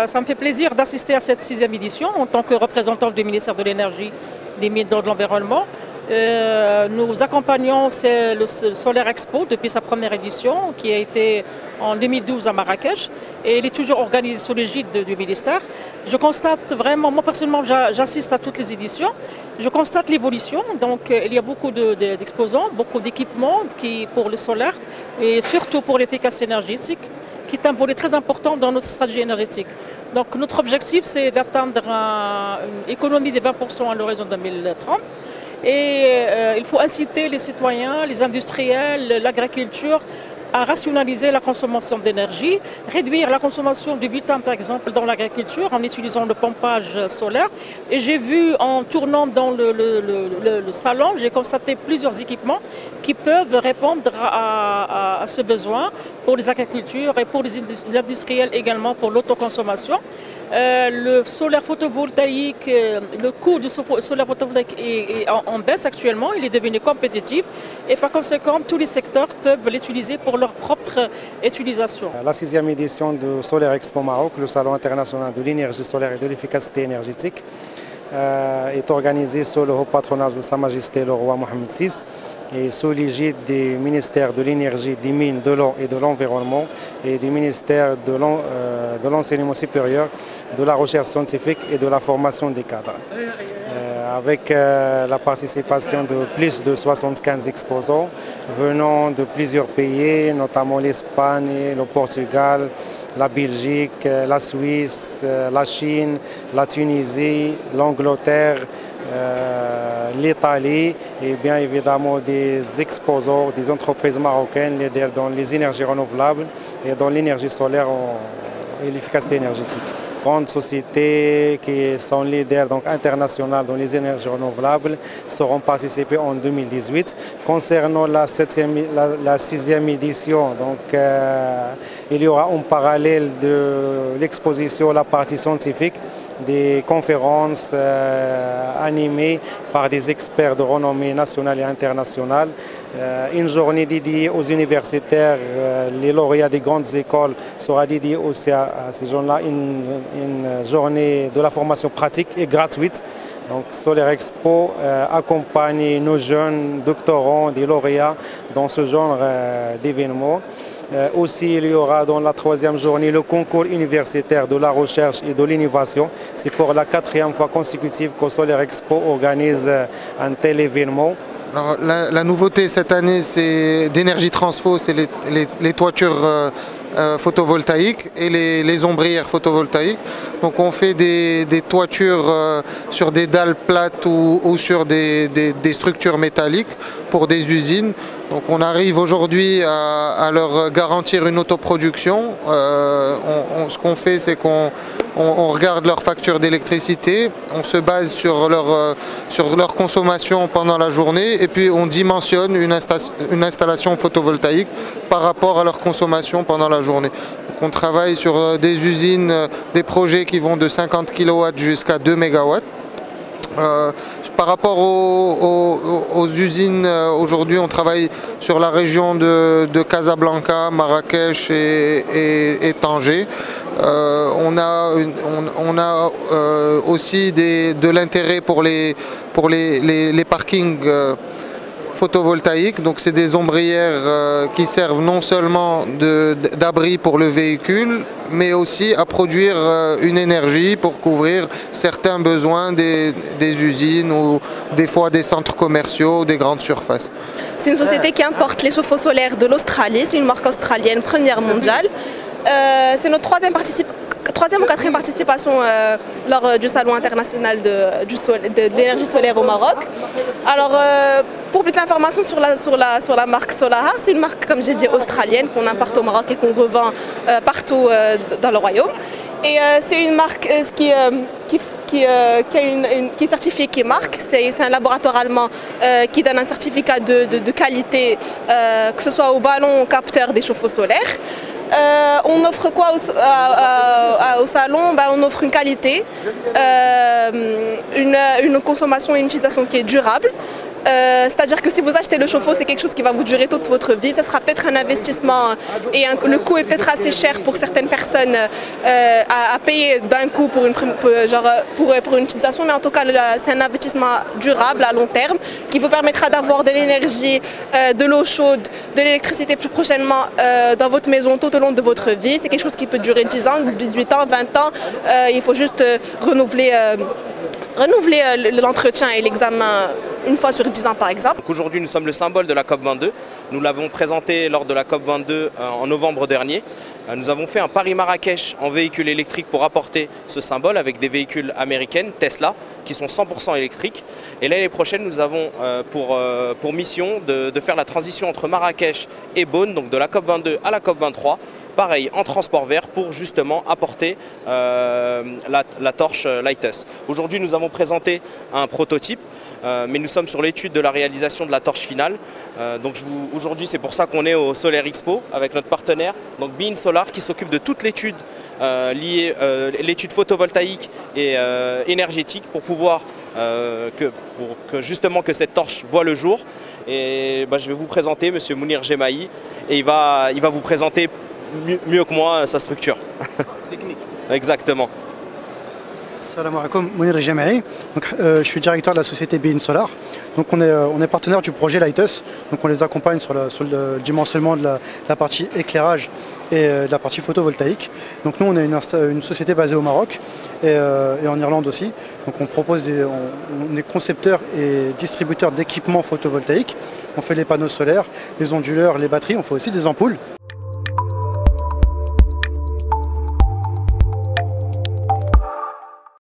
Ça me fait plaisir d'assister à cette 6e édition en tant que représentant du ministère de l'Énergie, des Mines et de l'Environnement. Nous accompagnons le Solaire Expo depuis sa première édition qui a été en 2012 à Marrakech et il est toujours organisé sous l'égide du ministère. Je constate vraiment, moi personnellement j'assiste à toutes les éditions, je constate l'évolution, donc il y a beaucoup d'exposants, beaucoup d'équipements pour le solaire et surtout pour l'efficacité énergétique qui est un volet très important dans notre stratégie énergétique. Donc notre objectif c'est d'atteindre une économie de 20% à l'horizon 2030. Et il faut inciter les citoyens, les industriels, l'agriculture à rationaliser la consommation d'énergie, réduire la consommation du butane par exemple dans l'agriculture en utilisant le pompage solaire. Et j'ai vu en tournant dans le salon, j'ai constaté plusieurs équipements qui peuvent répondre à ce besoin pour les agricultures et pour les industriels également pour l'autoconsommation. Le solaire photovoltaïque, le coût du solaire photovoltaïque est en baisse actuellement, il est devenu compétitif et par conséquent tous les secteurs peuvent l'utiliser pour leur propre utilisation. La 6e édition du Solaire Expo Maroc, le Salon international de l'énergie solaire et de l'efficacité énergétique, est organisée sous le haut patronage de Sa Majesté le roi Mohamed VI et sous l'égide du ministère de l'Énergie, des Mines, de l'Eau et de l'Environnement et du ministère de l'Enseignement supérieur, de la Recherche scientifique et de la formation des cadres. Avec la participation de plus de 75 exposants venant de plusieurs pays, notamment l'Espagne, le Portugal, la Belgique, la Suisse, la Chine, la Tunisie, l'Angleterre, l'Italie et bien évidemment des exposants, des entreprises marocaines leaders dans les énergies renouvelables et dans l'énergie solaire et l'efficacité énergétique. Grandes sociétés qui sont leaders donc internationales dans les énergies renouvelables seront participées en 2018. Concernant la 6e édition, donc, il y aura en parallèle de l'exposition la partie scientifique, des conférences animées par des experts de renommée nationale et internationale, une journée dédiée aux universitaires, les lauréats des grandes écoles sera dédiée aussi à ces gens-là, une journée de la formation pratique et gratuite. Donc Solaire Expo accompagne nos jeunes doctorants, des lauréats dans ce genre d'événements. Aussi, il y aura dans la 3e journée le concours universitaire de la recherche et de l'innovation. C'est pour la 4e fois consécutive que Solaire Expo organise un tel événement. Alors, la nouveauté cette année, c'est d'énergie transfo, c'est les toitures photovoltaïques et les ombrières photovoltaïques. Donc on fait des toitures sur des dalles plates ou sur des structures métalliques pour des usines. Donc on arrive aujourd'hui à leur garantir une autoproduction. Ce qu'on fait, c'est qu'on regarde leur facture d'électricité, on se base sur leur consommation pendant la journée et puis on dimensionne une installation photovoltaïque par rapport à leur consommation pendant la journée. Donc on travaille sur des usines, des projets qui vont de 50 kW jusqu'à 2 MW. Par rapport aux usines, aujourd'hui on travaille sur la région de Casablanca, Marrakech et Tanger. On a aussi de l'intérêt pour les parkings photovoltaïques, donc c'est des ombrières qui servent non seulement d'abri pour le véhicule, mais aussi à produire une énergie pour couvrir certains besoins des usines ou des fois des centres commerciaux, des grandes surfaces. C'est une société qui importe les chauffe-eau solaires de l'Australie, c'est une marque australienne première mondiale. C'est notre troisième ou quatrième participation lors du Salon international de l'énergie solaire au Maroc. Alors, pour plus d'informations sur la marque Solaha, c'est une marque, comme j'ai dit, australienne qu'on importe au Maroc et qu'on revend partout dans le royaume. Et c'est une marque qui est certifiée, qui marque. C'est un laboratoire allemand qui donne un certificat de qualité, que ce soit au ballon, au capteur des chauffe-eau solaires. On offre quoi au salon? On offre une qualité, une consommation et une utilisation qui est durable. C'est-à-dire que si vous achetez le chauffe-eau, c'est quelque chose qui va vous durer toute votre vie. Ce sera peut-être un investissement et le coût est peut-être assez cher pour certaines personnes à payer d'un coup pour une utilisation, mais en tout cas c'est un investissement durable à long terme qui vous permettra d'avoir de l'énergie, de l'eau chaude, de l'électricité plus prochainement dans votre maison tout au long de votre vie. C'est quelque chose qui peut durer 10 ans, 18 ans, 20 ans. Il faut juste renouveler l'entretien et l'examen une fois sur 10 ans par exemple. Aujourd'hui nous sommes le symbole de la COP22. Nous l'avons présenté lors de la COP22 en novembre dernier. Nous avons fait un Paris-Marrakech en véhicule électrique pour apporter ce symbole avec des véhicules américaines, Tesla, qui sont 100% électriques. Et l'année prochaine, nous avons pour mission de faire la transition entre Marrakech et Beaune, donc de la COP22 à la COP23, pareil, en transport vert pour justement apporter la torche Lighthouse. Aujourd'hui, nous avons présenté un prototype. Mais nous sommes sur l'étude de la réalisation de la torche finale. Donc aujourd'hui, c'est pour ça qu'on est au Solaire Expo avec notre partenaire, donc Bein Solar, qui s'occupe de toute l'étude liée, l'étude photovoltaïque et énergétique pour pouvoir justement que cette torche voit le jour. Et je vais vous présenter Monsieur Mounir Jemaï et il va vous présenter mieux que moi sa structure. Technique. Exactement. Salam alaikum, Mounir Jemaï. Je suis directeur de la société Bein Solar. Donc on est partenaire du projet Lighthouse. Donc on les accompagne sur le dimensionnement de la partie éclairage et de la partie photovoltaïque. Donc nous on est une société basée au Maroc et en Irlande aussi. Donc on est concepteur et distributeur d'équipements photovoltaïques. On fait les panneaux solaires, les onduleurs, les batteries, on fait aussi des ampoules.